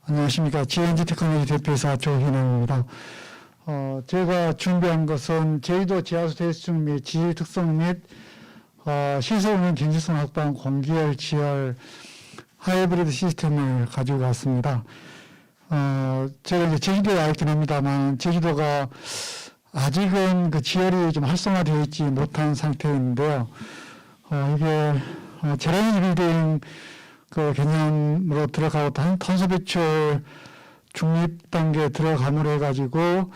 안녕하십니까. GNG 테크놀로지 대표이사 조희남입니다. 제가 준비한 것은 제주도 지하수 대수증 및 지질 특성 및 시설 운영 경제성 확보한 공기열, 지열, 하이브리드 시스템을 가지고 왔습니다. 제가 이제 제주도에 와 있긴 합니다만, 제주도가 아직은 그 지열이 좀 활성화되어 있지 못한 상태인데요. 이게 제로에너지 빌딩 그 개념으로 들어가고 탄소 배출 중립 단계에 들어감으로 해가지고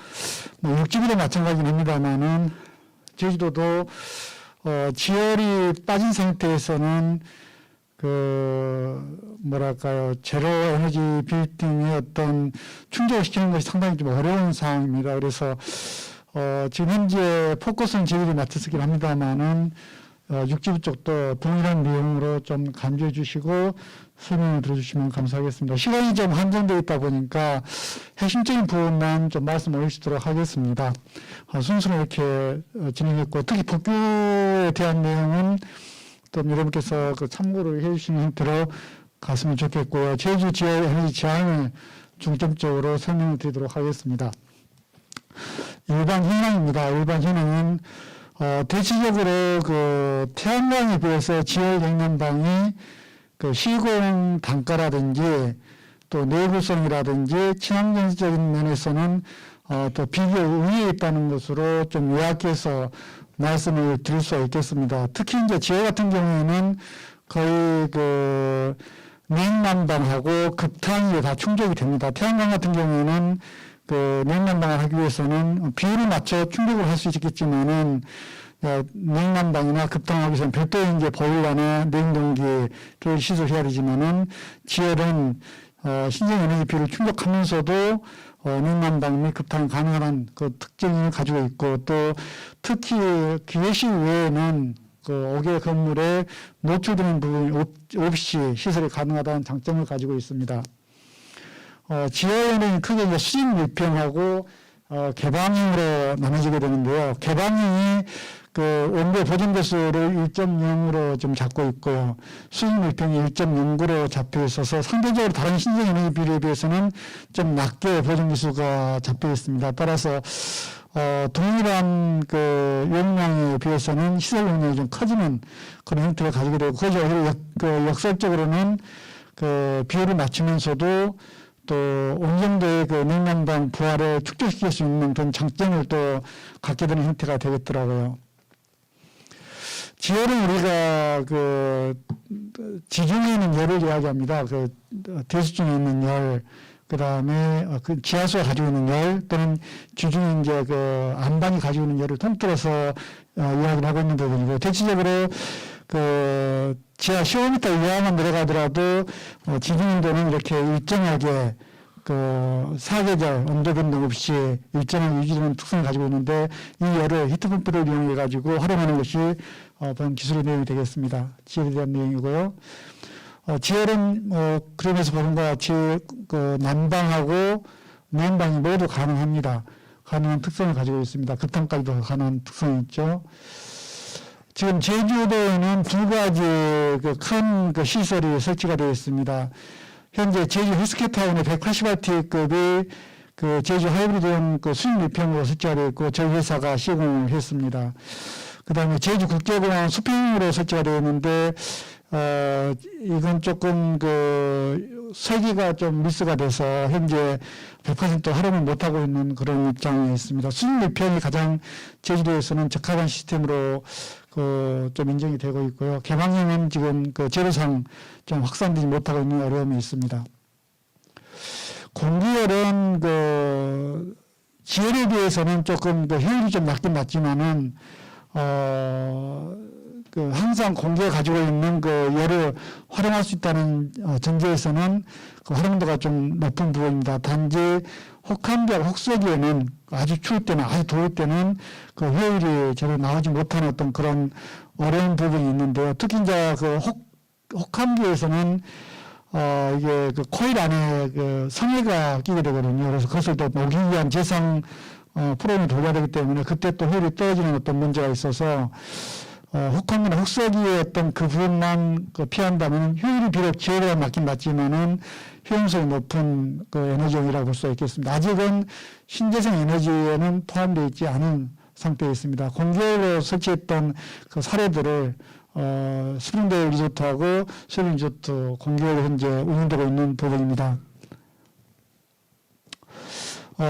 뭐 육지비도 마찬가지긴 합니다만은 제주도도 지열이 빠진 상태에서는 그 뭐랄까요, 제로 에너지 빌딩의 어떤 충족을 시키는 것이 상당히 좀 어려운 상황입니다. 그래서 지금 현재 포커스는 제주도에 맞춰서긴 합니다만은 육지부 쪽도 동일한 내용으로 좀 간주해 주시고 설명을 들어주시면 감사하겠습니다. 시간이 좀 한정되어 있다 보니까 핵심적인 부분만 좀 말씀 올리시도록 하겠습니다. 순서로 이렇게 진행했고, 특히 복규에 대한 내용은 또 여러분께서 그 참고를 해주시는 형태로 갔으면 좋겠고요. 제주 지역 에너지 제한을 중점적으로 설명을 드리도록 하겠습니다. 일반 현황입니다. 일반 현황은 대체적으로 그 태양광에 비해서 지열 냉난방이 그 시공 단가라든지 또 내구성이라든지 친환경적인 면에서는 또 비교 우위에 있다는 것으로 좀 요약해서 말씀을 드릴 수 있겠습니다. 특히 이제 지열 같은 경우에는 거의 그 냉난방하고 급탄이 다 충족이 됩니다. 태양광 같은 경우에는 그 냉난방을 하기 위해서는 비율을 맞춰 충족을 할 수 있겠지만은 냉난방이나 급탕하기 위해서는 별도의 이제 보일러나 냉동기를 시설해야 되지만은 지열은 신재에너지 비율을 충족하면서도 냉난방 및 급탕 가능한 그 특징을 가지고 있고, 또 특히 기회시 외에는 그 5개 건물에 노출되는 부분이 없이 시설이 가능하다는 장점을 가지고 있습니다. 지열에는 크게 이제 수직 밀평하고 개방형으로 나눠지게 되는데요. 개방형이 그 온도 보존 배수를 1.0으로 좀 잡고 있고요. 수직 밀평이 1.09로 잡혀 있어서 상대적으로 다른 신재 에너지 비율에 비해서는 좀 낮게 보존 배수가 잡혀 있습니다. 따라서 동일한 그 용량에 비해서는 시설 용량이 좀 커지는 그런 형태를 가지게 되고, 그 역설적으로는 그 비율을 맞추면서도 또 어느 정도의 그 냉난방 부하를 축적시킬 수 있는 그런 장점을 또 갖게 되는 형태가 되겠더라고요. 지열은 우리가 그 지중해 있는 열을 이야기합니다. 그 대수중에 있는 열, 그 다음에 그 지하수가 가지고 있는 열, 또는 지중해 이제 그 안방이 가지고 있는 열을 통틀어서 이야기를 하고 있는 부분이고, 대체적으로 그 지하 15m 이하만 내려가더라도 지중해도는 이렇게 일정하게 그 사계절 온도 변동 없이 일정하게 유지되는 특성을 가지고 있는데, 이 열을 히트펌프를 이용해 가지고 활용하는 것이 본 기술의 내용이 되겠습니다. 지열에 대한 내용이고요. 지열은 그림에서 보는 것 같이 그 난방하고 냉방이 모두 가능합니다. 가능한 특성을 가지고 있습니다. 급탕까지도 가능한 특성이 있죠. 지금 제주도에는 두 가지 그 큰 그 시설이 설치가 되어 있습니다. 현재 제주 헬스케타운의 180W급이 그 제주 하이브리드용 그 수직 밀평으로 설치가 되어 있고, 저희 회사가 시공을 했습니다. 그 다음에 제주 국제공항 수평으로 설치가 되어 있는데, 이건 조금 그 설계가 좀 미스가 돼서 현재 100% 활용을 못하고 있는 그런 입장에 있습니다. 수직 밀평이 가장 제주도에서는 적합한 시스템으로 좀 인정이 되고 있고요. 개방형은 지금 그 재료상 좀 확산되지 못하고 있는 어려움이 있습니다. 공기열은 그 지열에 비해서는 조금 그 효율이 좀 낮긴 낮지만은 그 항상 공기가 가지고 있는 그 열을 활용할 수 있다는 전제에서는 그 활용도가 좀 높은 부분입니다. 단지 혹한기하고 혹서기에는 아주 추울 때나 아주 더울 때는 그 효율이 제대로 나오지 못하는 어떤 그런 어려운 부분이 있는데요. 특히 이제 그 혹한기에서는 이게 그 코일 안에 그 성에가 끼게 되거든요. 그래서 그것을 또 녹이기 위한 재상 프로그램을 돌려야 되기 때문에 그때 또 효율이 떨어지는 어떤 문제가 있어서 혹한이나 혹서기의 어떤 그 부분만 피한다면 효율이 비록 지열에 맞긴 맞지만은 효용성이 높은 그 에너지원이라고 볼 수 있겠습니다. 아직은 신재생 에너지에는 포함되어 있지 않은 상태에 있습니다. 공개로 설치했던 그 사례들을 스프링데일 리조트하고 스프링 리조트 공개로 현재 운영되고 있는 부분입니다.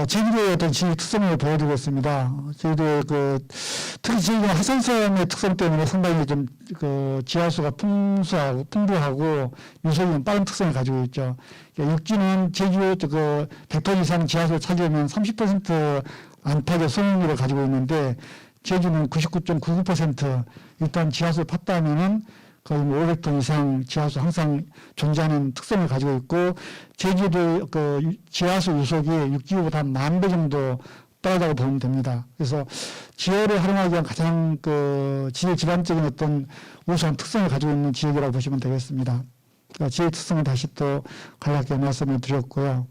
제주도의 어떤 지리 특성을 보여드리겠습니다. 제주도의 특히 제주도 하산성의 특성 때문에 상당히 좀 지하수가 풍부하고 유속이 빠른 특성을 가지고 있죠. 육지는 제주 100톤 이상 지하수를 차지하면 30% 안팎의 소유율을 가지고 있는데 제주는 99.99% 일단 지하수를 팠다면은 거의 500톤 이상 지하수 항상 존재하는 특성을 가지고 있고 제주도 지하수 유속이 육지보다 10,000배 정도 떨어진다고 보면 됩니다. 그래서 지하를 활용하기 위한 가장 지역 질환적인 어떤 우수한 특성을 가지고 있는 지역이라고 보시면 되겠습니다. 지역 특성을 다시 또 간략하게 말씀을 드렸고요.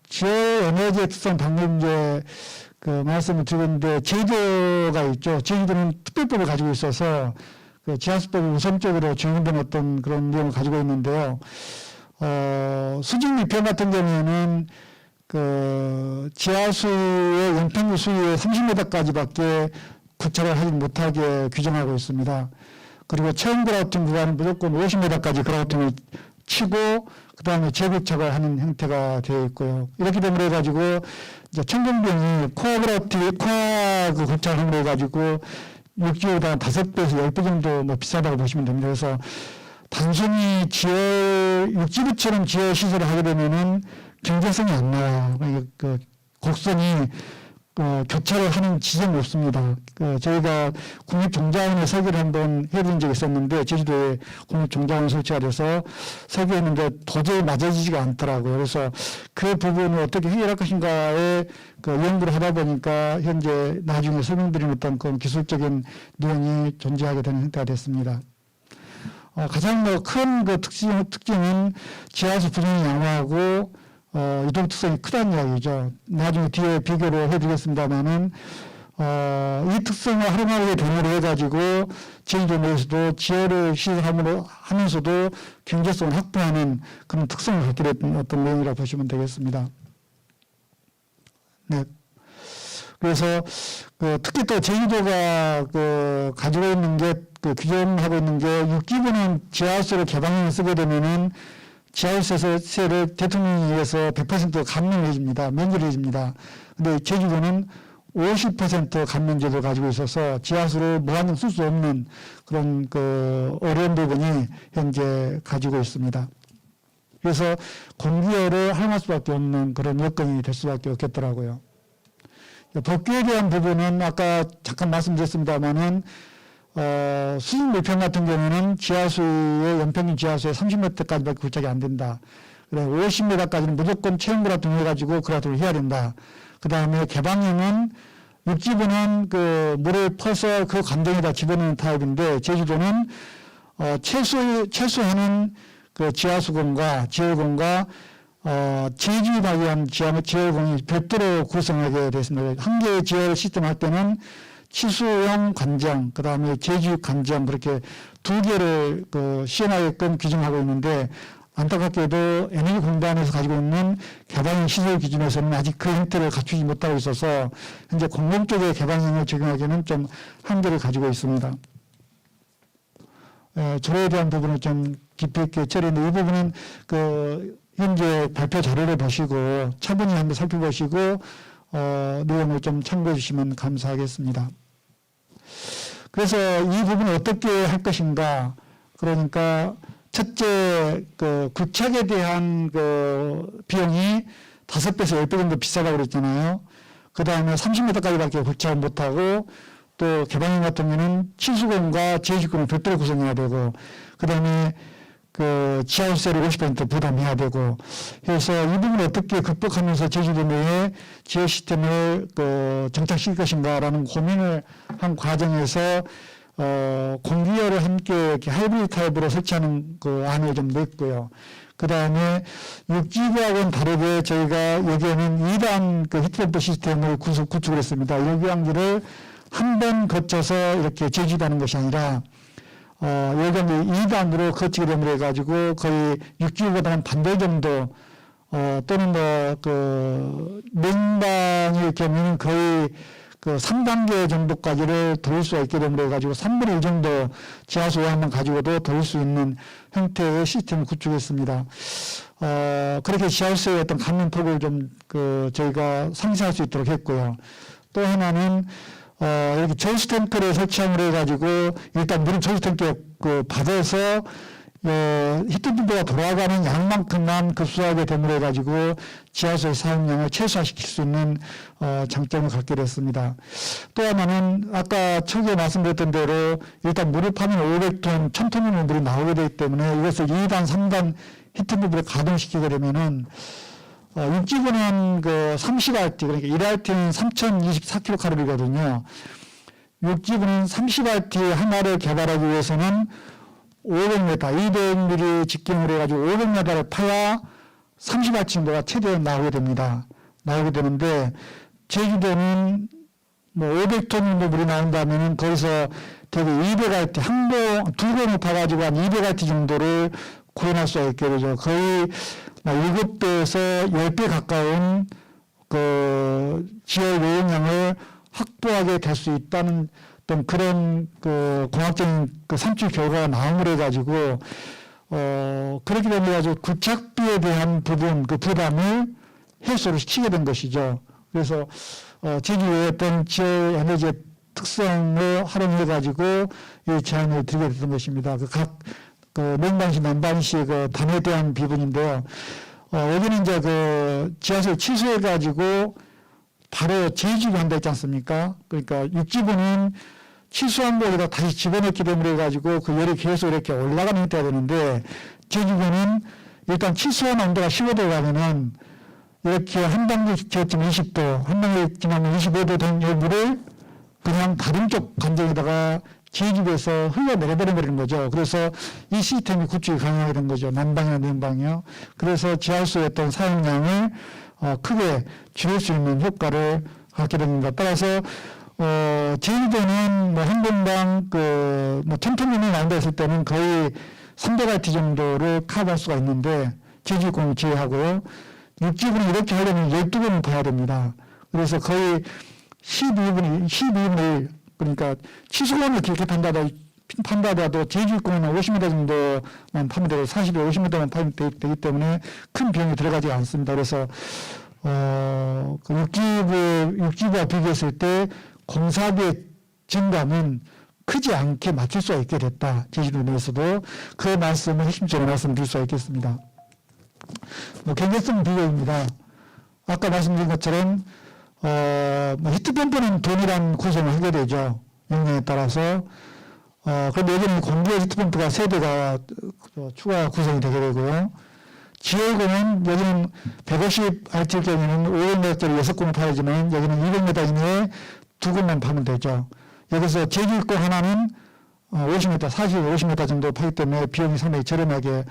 지역 에너지의 특성 방금 이제 말씀을 드렸는데 제주도가 있죠. 제주도는 특별법을 가지고 있어서 지하수법이 우선적으로 적용된 어떤 그런 내용을 가지고 있는데요. 수직 밀평 같은 경우에는 지하수의 연평균 수위의 30m까지밖에 구차를 하지 못하게 규정하고 있습니다. 그리고 체험 그라우팅 구간은 무조건 50m까지 그라우팅을 치고 그 다음에 재구착을 하는 형태가 되어 있고요. 이렇게 됨으로 해가지고 이제 청정병이 코어 구착을 함으로 해가지고 육지보다 5배에서 10배 정도 비싸다고 보시면 됩니다. 그래서 단순히 육지부처럼 지하 시설을 하게 되면은 경제성이 안 나와요. 곡선이 교차를 하는 지점이 없습니다. 저희가 국립종자원에 설계를 한번 해본 적이 있었는데 제주도에 국립종자원 설치가 돼서 설계했는데 도저히 맞아지지가 않더라고요. 그래서 그 부분을 어떻게 해결할 것인가에 연구를 하다 보니까 현재 나중에 설명드린 어떤 그 기술적인 내용이 존재하게 되는 형태가 됐습니다. 가장 큰 특징은 지하수 분양이 양호하고 이동 특성이 크다는 이야기죠. 나중에 뒤에 비교를 해드리겠습니다만은 이 특성을 활용하게 됨으로 해가지고 제주도 내에서도 지하를 시설하면서도 경제성을 확보하는 그런 특성을 갖게 됐던 어떤 내용이라고 보시면 되겠습니다. 네. 그래서 특히 또 제주도가 가지고 있는 게 규정하고 있는 게 육지부는 지하수를 개방해서 쓰게 되면은 지하수세를 대통령에 의해서 100% 감면을 해줍니다. 면제를 해줍니다. 근데 제주도는 50% 감면제도를 가지고 있어서 지하수를 무한정 쓸 수 없는 그런 어려운 부분이 현재 가지고 있습니다. 그래서 공기열을 활용할 수밖에 없는 그런 여건이 될 수밖에 없겠더라고요. 복귀에 대한 부분은 아까 잠깐 말씀드렸습니다만은 수직 밀평 같은 경우는 지하수의 연평균 지하수의 30m까지밖에 구착이 안 된다. 그래 50m까지는 무조건 체험 그라우팅을 해가지고 그라우팅을 해야 된다. 그 다음에 개방형은 육지부는 물을 퍼서 그 관정에다 집어넣는 타입인데 제주도는 최소한은 지하수공과 지열공과 제주에 의한 지열공이 별도로 구성하게 되었습니다. 한 개의 지열 시스템 할 때는 치수용 관장, 그 다음에 제주육 관장, 그렇게 두 개를 시행하게끔 규정하고 있는데, 안타깝게도 에너지 공단에서 가지고 있는 개방형 시설 기준에서는 아직 그 형태를 갖추지 못하고 있어서, 현재 공공 쪽의 개방형을 적용하기에는 좀 한계를 가지고 있습니다. 조례에 대한 부분을 좀 깊이 있게 처리했는데, 이 부분은 현재 발표 자료를 보시고, 차분히 한번 살펴보시고, 내용을 좀 참고해 주시면 감사하겠습니다. 그래서 이 부분을 어떻게 할 것인가. 그러니까 첫째, 구착에 대한 비용이 5배에서 10배 정도 비싸다고 그랬잖아요. 그 다음에 30m까지밖에 구착을 못하고 또 개방형 같은 경우는 치수공과 제주공을 별도로 구성해야 되고 그 다음에 지하수세를 50% 부담해야 되고 해서 이 부분을 어떻게 극복하면서 제주도 내에 지하 시스템을 정착시킬 것인가라는 고민을 한 과정에서 공기열을 함께 이렇게 하이브리드 타입으로 설치하는 안을 좀 냈고요. 그 다음에 육지구하고는 다르게 저희가 여기에는 2단 히트펌프 시스템을 구축을 했습니다. 일교환기를 한 번 거쳐서 이렇게 제주되는 것이 아니라 여기가 2단으로 거치게 되면 해가지고 거의 6기보다는 반대 정도 또는 냉방의 경우는 거의 3단계 정도까지를 돌릴 수가 있게 되면 해가지고 3분의 1 정도 지하수 오염만 가지고도 돌릴 수 있는 형태의 시스템을 구축했습니다. 그렇게 지하수의 어떤 감염폭을 좀 저희가 상쇄할 수 있도록 했고요. 또 하나는 이렇게 저수 탱크를 설치함으로 해가지고 일단 물은 저수 탱크에 받아서 히트펌프가 돌아가는 양만큼만 급수하게 됨으로 해가지고 지하수의 사용량을 최소화시킬 수 있는 장점을 갖게 됐습니다. 또 하나는 아까 초기에 말씀드렸던 대로 일단 물을 파면 500톤, 1000톤의 물이 나오게 되기 때문에 이것을 2단, 3단 히트펌프를 가동시키게 되면은 육지부는 30RT, 그러니까 1RT는 3024kcal거든요. 육지부는 30RT 하나를 개발하기 위해서는 500m, 200mm 직경으로 해가지고 500m를 파야 30RT 정도가 최대 나오게 됩니다. 나오게 되는데, 제주도는 500톤 정도 물이 나온다면은 거기서 대개 200RT, 두 번을 파가지고 한 200RT 정도를 구현할 수가 있게 되죠. 거의 7배에서 10배 가까운 지열 요용량을 확보하게 될 수 있다는 어떤 그런 공학적인 산출 결과가 나옴으로 해가지고 그렇게 되면 가지고 구착비에 대한 부분 부담을 해소를 시키게 된 것이죠. 그래서 제주의 어떤 지열 에너지의 특성을 활용해가지고 이 제안을 드리게 됐던 것입니다. 각 냉방시, 난방시 단에 대한 부분인데요. 여기는 이제 지하수를 취소해가지고 바로 재주입을 한다 했지 않습니까? 그러니까 육지부는 취소한 거에다 다시 집어넣기 때문에 해가지고 열이 계속 이렇게 올라가는 형태가 되는데, 제주부는 일단 취소한 온도가 15도 가면은 이렇게 한 단계 지나면 20도, 한 단계 지나면 25도 된 물을 그냥 다른 쪽 관정에다가 제주도에서 흘러내려버리는 거죠. 그래서 이 시스템이 구축이 가능하게 된 거죠. 난방이나 냉방이요. 그래서 지하수의 어떤 사용량을 크게 줄일 수 있는 효과를 갖게 됩니다. 따라서 제주도는 한 번당 1000톤이 나온다 했을 때는 거의 300RT 정도를 커버할 수가 있는데, 제주공을 제외하고요. 육지부는 이렇게 하려면 12번을 파야 됩니다. 그래서 거의 12분의 1, 그러니까 취소원을 그렇게 판다더라도 제주공은 50m 정도만 파면 되고 40에 50m만 파면 되기 때문에 큰 비용이 들어가지 않습니다. 그래서 육지부와 비교했을 때 공사비의 증가는 크지 않게 맞출 수가 있게 됐다. 제주도 내에서도 그 말씀을 핵심적으로 말씀드릴 수가 있겠습니다. 경제성 비교입니다. 아까 말씀드린 것처럼 히트펌프는 동일한 구성을 하게 되죠. 용량에 따라서. 그런데 여기는 공기의 히트펌프가 3대가 추가 구성이 되게 되고요. 지열고는 여기는 150RT일 경우에는 500m짜리 6공을 파야지만 여기는 200m 이내에 2공만 파면 되죠. 여기서 제주공 하나는 50m, 50m 정도 파기 때문에 비용이 상당히 저렴하게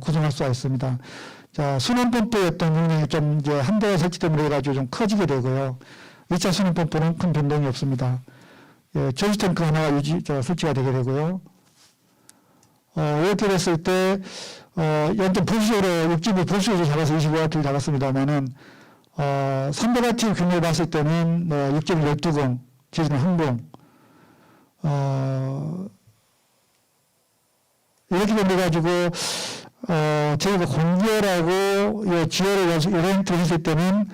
구성할 수가 있습니다. 자, 순환펌프의 어떤 용량이 좀 이제 한 대가 설치됨으로 해가지고 좀 커지게 되고요. 2차 순환펌프는 큰 변동이 없습니다. 저수 탱크 하나가 설치가 되게 되고요. 이렇게 됐을 때, 연전 불수로, 육지부 불수로 잡아서 25W를 잡았습니다만은, 300W 규모를 봤을 때는, 육지부 12공, 제주는 1공, 이렇게 돼가지고, 저희가 공개라고 지열을 이벤트를 했을 때는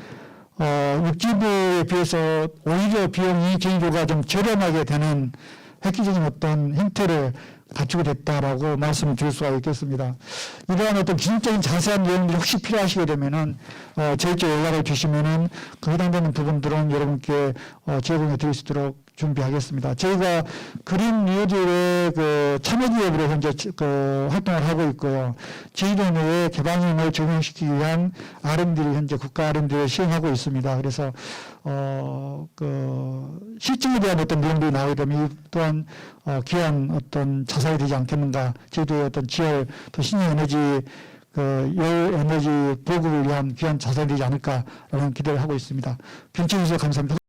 육지부에 비해서 오히려 비용이 제주도가 좀 저렴하게 되는 획기적인 어떤 형태를 갖추게 됐다라고 말씀을 드릴 수가 있겠습니다. 이러한 어떤 기술적인 자세한 내용들이 혹시 필요하시게 되면은 저희께 연락을 주시면은 그 해당되는 부분들은 여러분께 제공해 드릴 수 있도록 준비하겠습니다. 저희가 그린 뉴딜의 참여기업으로 현재 활동을 하고 있고요. 제주도 내에 개방형을 적용시키기 위한 R&D를 현재 국가 R&D를 시행하고 있습니다. 그래서 실증에 대한 어떤 내용들이 나오게 되면 또한 귀한 어떤 자산이 되지 않겠는가. 제주도의 어떤 지열 또 신에너지 열 에너지 보급을 위한 귀한 자산이 되지 않을까라는 기대를 하고 있습니다. 경청해 주셔서 감사합니다.